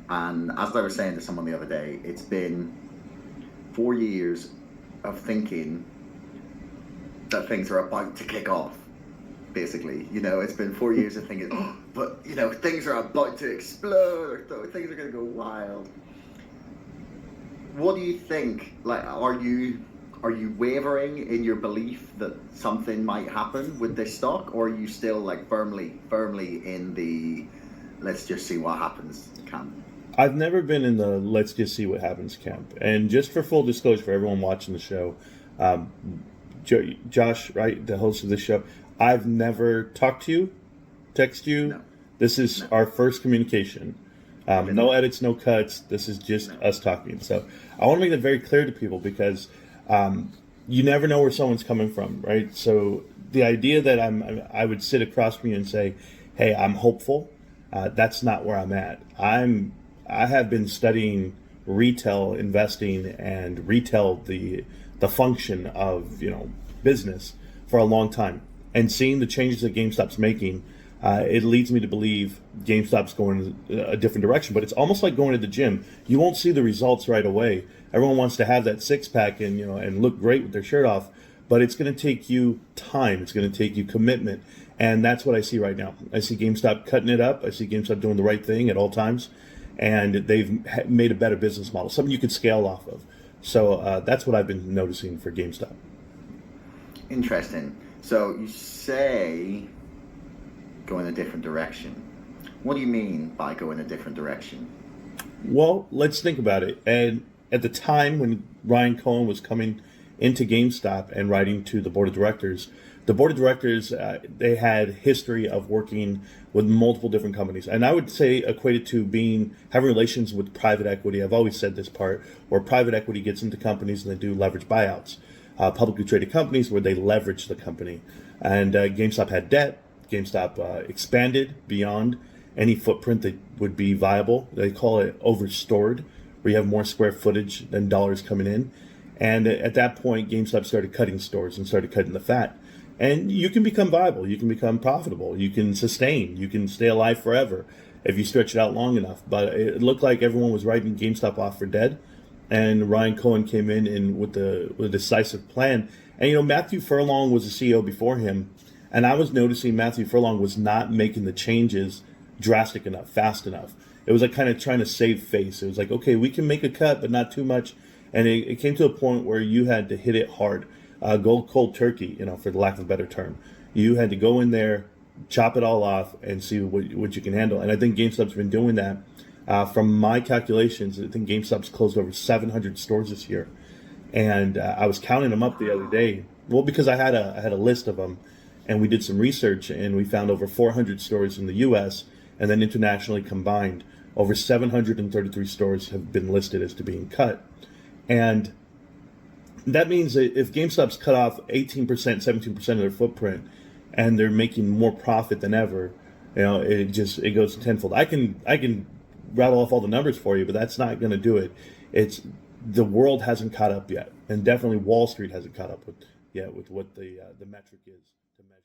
And as I was saying to someone the other day, it's been 4 years of thinking that things are about to kick off. Basically, it's been 4 years of thinking, oh, but things are about to explode, or things are going to go wild. What do you think? Like, are you wavering in your belief that something might happen with this stock, or are you still like firmly in the let's just see what happens camp? I've never been in the let's just see what happens camp. And just for full disclosure for everyone watching the show, um, Josh, right, the host of the show, I've never talked to you, text you. No, This is no, our first communication. I didn't No know. edits, no cuts. This is just No. us talking. So I want to make that very clear to people because um, you never know where someone's coming from, right? So the idea that I would sit across from you and say, "Hey, I'm hopeful," that's not where I'm at. I have been studying retail investing and retail the function of business for a long time, and seeing the changes that GameStop's making, it leads me to believe GameStop's going a different direction. But it's almost like going to the gym. You won't see the results right away. Everyone wants to have that six pack and and look great with their shirt off, but it's going to take you time. It's going to take you commitment, and that's what I see right now. I see GameStop cutting it up. I see GameStop doing the right thing at all times, and they've made a better business model, something you can scale off of. So that's what I've been noticing for GameStop. Interesting. So you say go in a different direction. What do you mean by go in a different direction? Well, let's think about it. And at the time when Ryan Cohen was coming into GameStop and writing to the board of directors, they had history of working with multiple different companies, and I would say equated to being having relations with private equity. I've always said this part where private equity gets into companies and they do leverage buyouts, publicly traded companies where they leverage the company. And GameStop had debt. GameStop expanded beyond any footprint that would be viable. They call it overstored, where you have more square footage than dollars coming in. And at that point, GameStop started cutting stores and started cutting the fat. And you can become viable, you can become profitable, you can sustain, you can stay alive forever if you stretch it out long enough. But it looked like everyone was writing GameStop off for dead, and Ryan Cohen came in and with a decisive plan. And Matthew Furlong was the CEO before him, and I was noticing Matthew Furlong was not making the changes drastic enough, fast enough. It was like kind of trying to save face. It was like, okay, we can make a cut, but not too much. And it came to a point where you had to hit it hard, go cold turkey, for the lack of a better term. You had to go in there, chop it all off, and see what you can handle. And I think GameStop's been doing that. From my calculations, I think GameStop's closed over 700 stores this year, and I was counting them up the other Wow. day. Well, because I had a list of them, and we did some research, and we found over 400 stores in the U.S. and then internationally combined, over 733 stores have been listed as to being cut, and that means that if GameStop's cut off 18%, 17% of their footprint, and they're making more profit than ever, it goes tenfold. I can rattle off all the numbers for you, but that's not going to do it. It's the world hasn't caught up yet, and definitely Wall Street hasn't caught up with yet with what the metric is to measure.